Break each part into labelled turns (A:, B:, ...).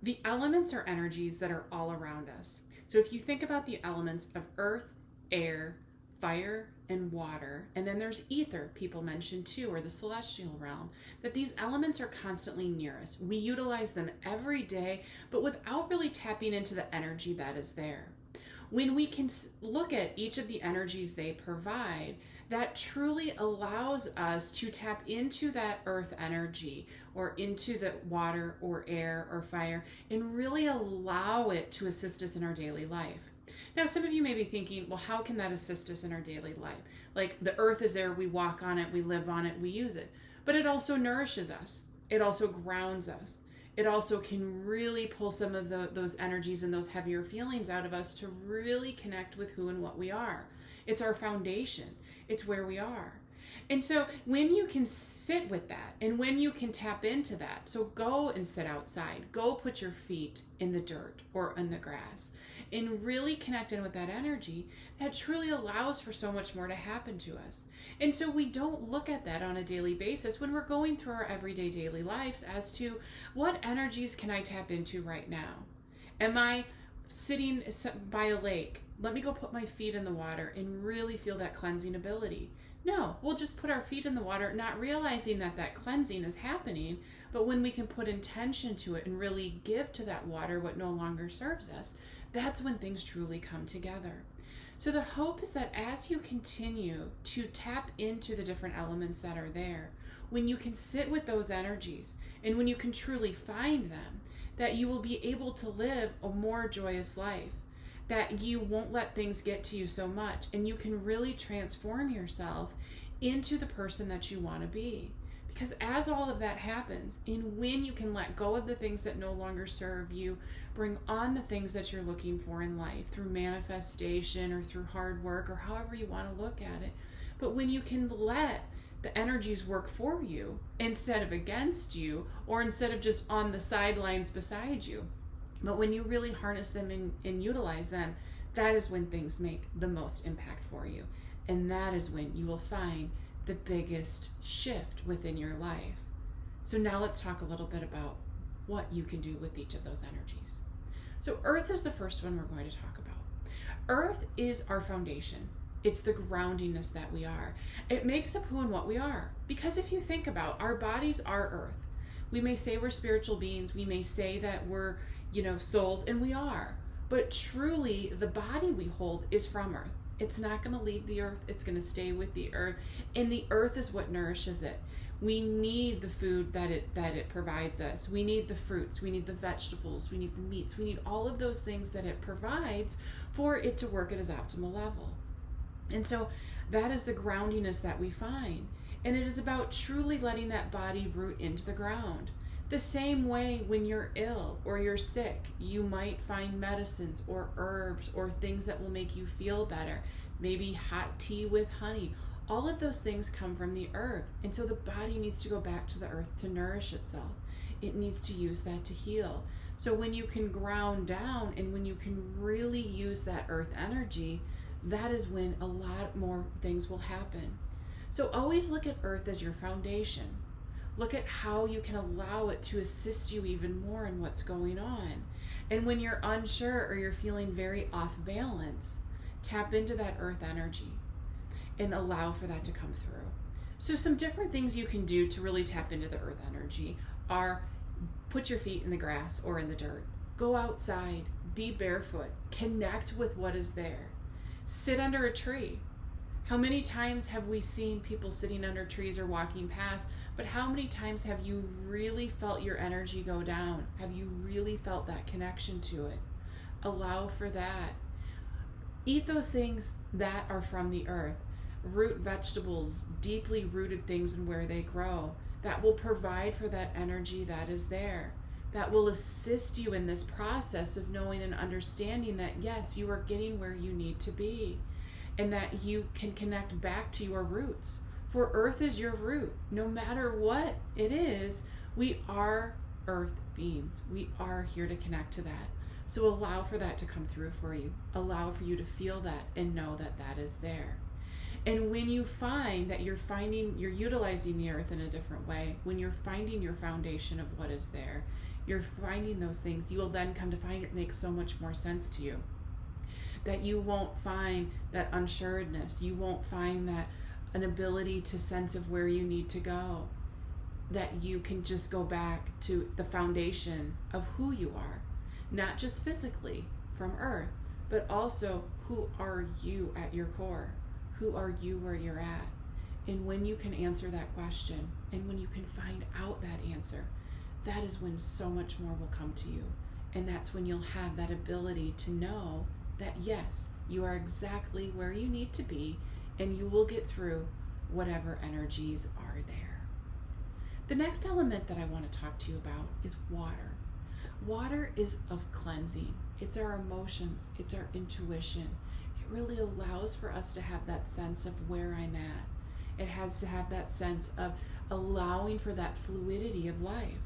A: The elements are energies that are all around us. So if you think about the elements of earth, air, fire, and water, and then there's ether, people mention too, or the celestial realm, that these elements are constantly near us. We utilize them every day, but without really tapping into the energy that is there. When we can look at each of the energies they provide, that truly allows us to tap into that earth energy or into the water or air or fire and really allow it to assist us in our daily life. Now, some of you may be thinking, well, how can that assist us in our daily life? Like the earth is there, we walk on it, we live on it, we use it. But it also nourishes us. It also grounds us. It also can really pull some of those energies and those heavier feelings out of us to really connect with who and what we are. It's our foundation. It's where we are. And so when you can sit with that and when you can tap into that, so go and sit outside, go put your feet in the dirt or in the grass and really connect in with that energy, that truly allows for so much more to happen to us. And so we don't look at that on a daily basis when we're going through our everyday daily lives as to what energies can I tap into right now? Am I sitting by a lake? Let me go put my feet in the water and really feel that cleansing ability. No, we'll just put our feet in the water, not realizing that that cleansing is happening. But when we can put intention to it and really give to that water what no longer serves us, that's when things truly come together. So the hope is that as you continue to tap into the different elements that are there, when you can sit with those energies and when you can truly find them, that you will be able to live a more joyous life, that you won't let things get to you so much, and you can really transform yourself into the person that you want to be. Because as all of that happens, and when you can let go of the things that no longer serve you, bring on the things that you're looking for in life through manifestation or through hard work or however you want to look at it. But when you can let the energies work for you instead of against you, or instead of just on the sidelines beside you, but when you really harness them and utilize them, that is when things make the most impact for you. And that is when you will find the biggest shift within your life. So now let's talk a little bit about what you can do with each of those energies. So Earth is the first one we're going to talk about. Earth is our foundation. It's the groundingness that we are. It makes up who and what we are. Because if you think about, our bodies are Earth. We may say we're spiritual beings. We may say that we're, souls, and we are. But truly, the body we hold is from Earth. It's not going to leave the Earth. It's going to stay with the Earth. And the Earth is what nourishes it. We need the food that it provides us. We need the fruits. We need the vegetables. We need the meats. We need all of those things that it provides for it to work at its optimal level. And so that is the groundiness that we find. And it is about truly letting that body root into the ground. The same way when you're ill or you're sick, you might find medicines or herbs or things that will make you feel better. Maybe hot tea with honey. All of those things come from the earth. And so the body needs to go back to the earth to nourish itself. It needs to use that to heal. So when you can ground down and when you can really use that earth energy, that is when a lot more things will happen. So always look at earth as your foundation. Look at how you can allow it to assist you even more in what's going on. And when you're unsure or you're feeling very off balance, tap into that earth energy and allow for that to come through. So some different things you can do to really tap into the earth energy are put your feet in the grass or in the dirt. Go outside, be barefoot, connect with what is there. Sit under a tree. How many times have we seen people sitting under trees or walking past, but how many times have you really felt your energy go down? Have you really felt that connection to it? Allow for that. Eat those things that are from the earth. Root vegetables, deeply rooted things in where they grow, that will provide for that energy that is there. That will assist you in this process of knowing and understanding that yes, you are getting where you need to be and that you can connect back to your roots. For earth is your root. No matter what it is, we are earth beings. We are here to connect to that. So allow for that to come through for you. Allow for you to feel that and know that that is there. And when you find that you're utilizing the earth in a different way, when you're finding your foundation of what is there, you're finding those things, you will then come to find it makes so much more sense to you. That you won't find that unsureness. You won't find that an ability to sense of where you need to go. That you can just go back to the foundation of who you are. Not just physically from earth, but also who are you at your core? Who are you where you're at? And when you can answer that question, and when you can find out that answer, that is when so much more will come to you. And that's when you'll have that ability to know that yes, you are exactly where you need to be, and you will get through whatever energies are there. The next element that I want to talk to you about is water. Water is of cleansing. It's our emotions. It's our intuition. It really allows for us to have that sense of where I'm at. It has to have that sense of allowing for that fluidity of life.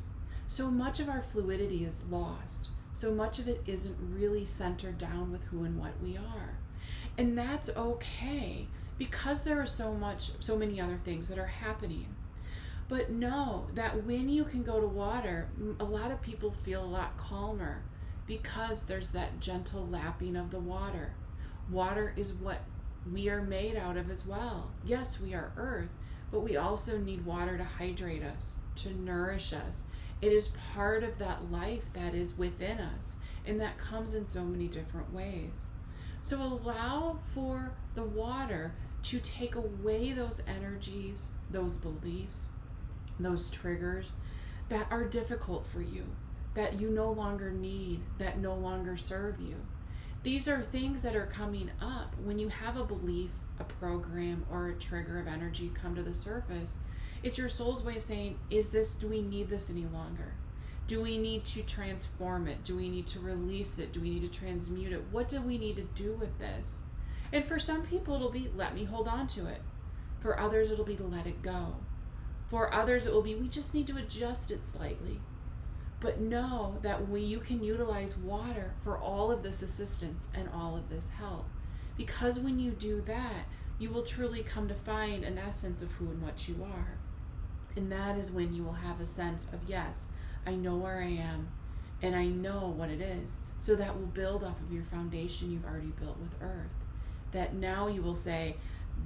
A: So much of our fluidity is lost. So much of it isn't really centered down with who and what we are. And that's okay, because there are so many other things that are happening. But know that when you can go to water, a lot of people feel a lot calmer because there's that gentle lapping of the water. Water is what we are made out of as well. Yes, we are earth, but we also need water to hydrate us, to nourish us. It is part of that life that is within us, and that comes in so many different ways. So allow for the water to take away those energies, those beliefs, those triggers that are difficult for you, that you no longer need, that no longer serve you. These are things that are coming up when you have a belief, a program, or a trigger of energy come to the surface. It's your soul's way of saying, do we need this any longer? Do we need to transform it? Do we need to release it? Do we need to transmute it? What do we need to do with this? And for some people, it'll be, let me hold on to it. For others, it'll be to let it go. For others, it will be, we just need to adjust it slightly. But know that you can utilize water for all of this assistance and all of this help. Because when you do that, you will truly come to find an essence of who and what you are. And that is when you will have a sense of, yes, I know where I am, and I know what it is. So that will build off of your foundation you've already built with earth. That now you will say,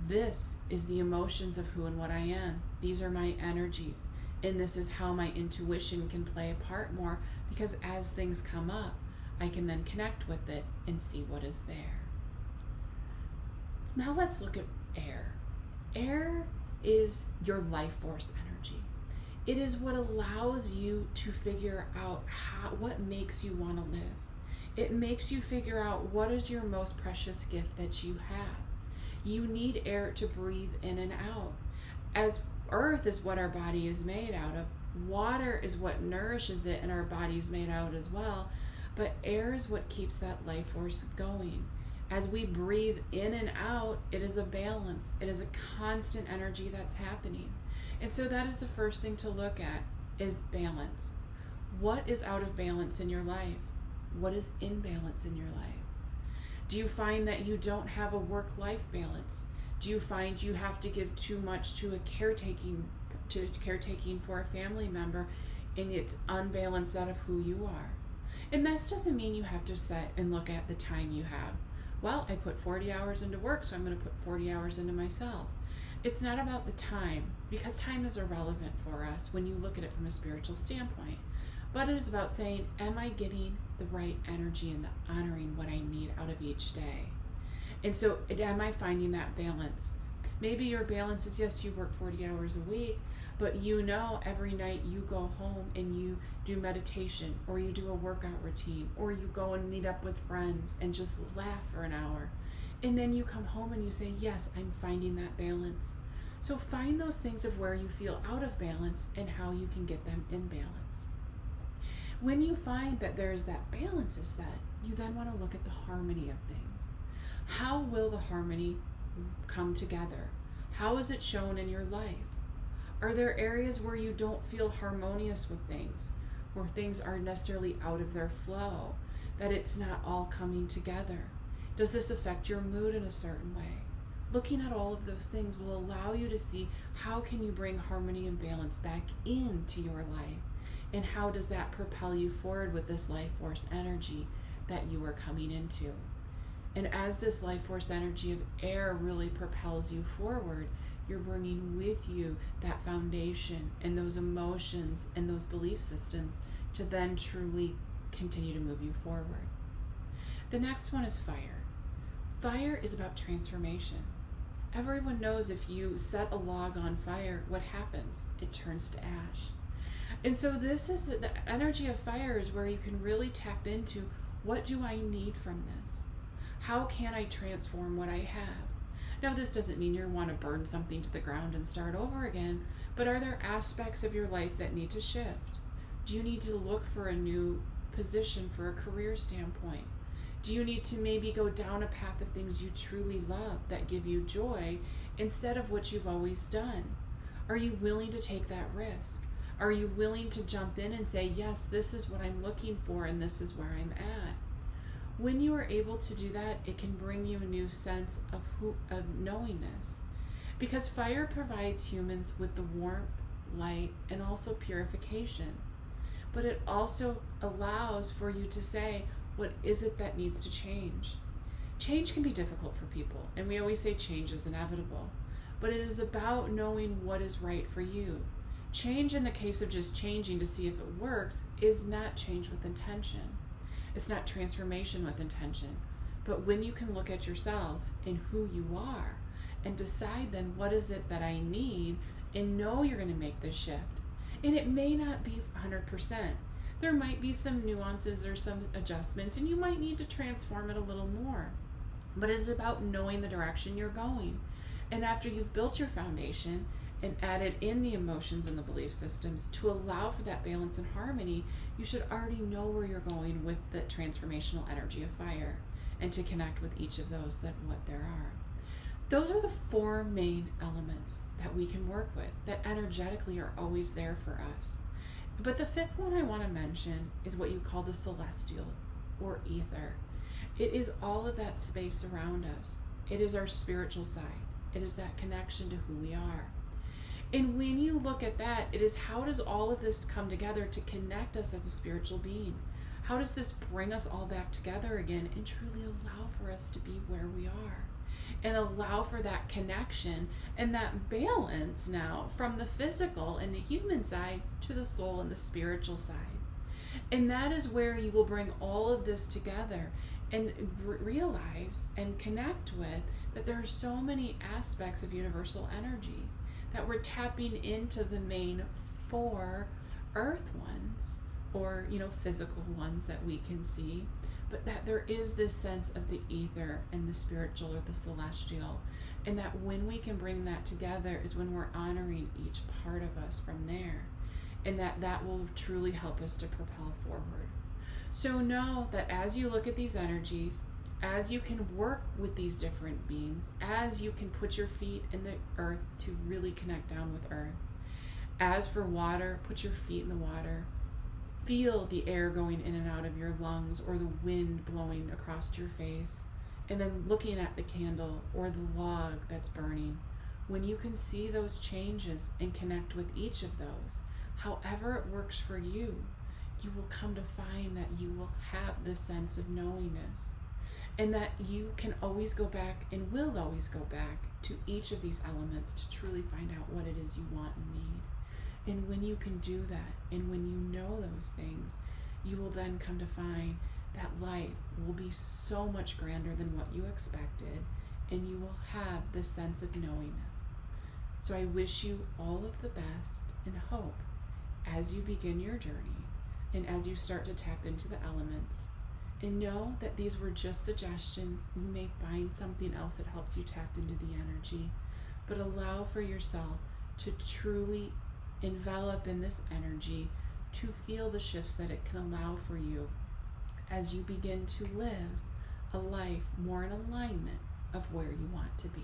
A: this is the emotions of who and what I am. These are my energies. And this is how my intuition can play a part more, because as things come up, I can then connect with it and see what is there. Now let's look at air. Air is your life force energy. It is what allows you to figure out what makes you want to live. It makes you figure out what is your most precious gift that you have. You need air to breathe in and out. As earth is what our body is made out of, water is what nourishes it and our body is made out as well, but air is what keeps that life force going. As we breathe in and out, it is a balance. It is a constant energy that's happening. And so that is the first thing to look at, is balance. What is out of balance in your life? What is in balance in your life? Do you find that you don't have a work-life balance? Do you find you have to give too much to caretaking for a family member, and it's unbalanced out of who you are? And this doesn't mean you have to sit and look at the time you have. Well, I put 40 hours into work, so I'm going to put 40 hours into myself. It's not about the time, because time is irrelevant for us when you look at it from a spiritual standpoint. But it is about saying, am I getting the right energy and the honoring what I need out of each day? And so am I finding that balance? Maybe your balance is, yes, you work 40 hours a week, but you know every night you go home and you do meditation, or you do a workout routine, or you go and meet up with friends and just laugh for an hour. And then you come home and you say, yes, I'm finding that balance. So find those things of where you feel out of balance and how you can get them in balance. When you find that there's that balance is set, you then want to look at the harmony of things. How will the harmony come together? How is it shown in your life? Are there areas where you don't feel harmonious with things, where things are necessarily out of their flow, that it's not all coming together? Does this affect your mood in a certain way? Looking at all of those things will allow you to see how can you bring harmony and balance back into your life, and how does that propel you forward with this life force energy that you are coming into. And as this life force energy of air really propels you forward, you're bringing with you that foundation and those emotions and those belief systems to then truly continue to move you forward. The next one is fire. Fire is about transformation. Everyone knows if you set a log on fire, what happens? It turns to ash. And so this is the energy of fire, is where you can really tap into, what do I need from this? How can I transform what I have? Now, this doesn't mean you want to burn something to the ground and start over again, but are there aspects of your life that need to shift? Do you need to look for a new position for a career standpoint? Do you need to maybe go down a path of things you truly love that give you joy instead of what you've always done? Are you willing to take that risk? Are you willing to jump in and say, yes, this is what I'm looking for and this is where I'm at? When you are able to do that, it can bring you a new sense of knowingness. Because fire provides humans with the warmth, light, and also purification. But it also allows for you to say, what is it that needs to change? Change can be difficult for people, and we always say change is inevitable. But it is about knowing what is right for you. Change, in the case of just changing to see if it works, is not change with intention. It's not transformation with intention. But when you can look at yourself and who you are and decide then what is it that I need, and know you're going to make this shift. And it may not be 100%. There might be some nuances or some adjustments, and you might need to transform it a little more. But it's about knowing the direction you're going. And after you've built your foundation and added in the emotions and the belief systems to allow for that balance and harmony, you should already know where you're going with the transformational energy of fire, and to connect with each of those, that what there are. Those are the four main elements that we can work with, that energetically are always there for us. But the fifth one I want to mention is what you call the celestial or ether. It is all of that space around us. It is our spiritual side. It is that connection to who we are. And when you look at that, it is, how does all of this come together to connect us as a spiritual being? How does this bring us all back together again and truly allow for us to be where we are? And allow for that connection and that balance now from the physical and the human side to the soul and the spiritual side. And that is where you will bring all of this together and realize and connect with that there are so many aspects of universal energy, that we're tapping into the main four earth ones, or physical ones that we can see, but that there is this sense of the ether and the spiritual or the celestial, and that when we can bring that together is when we're honoring each part of us from there, and that will truly help us to propel forward. So know that as you look at these energies, as you can work with these different beings, as you can put your feet in the earth to really connect down with earth. As for water, put your feet in the water. Feel the air going in and out of your lungs, or the wind blowing across your face. And then looking at the candle or the log that's burning. When you can see those changes and connect with each of those, however it works for you, you will come to find that you will have this sense of knowingness. And that you can always go back and will always go back to each of these elements to truly find out what it is you want and need. And when you can do that, and when you know those things, you will then come to find that life will be so much grander than what you expected, and you will have this sense of knowingness. So I wish you all of the best and hope as you begin your journey, and as you start to tap into the elements. And know that these were just suggestions. You may find something else that helps you tap into the energy, but allow for yourself to truly envelop in this energy, to feel the shifts that it can allow for you as you begin to live a life more in alignment of where you want to be.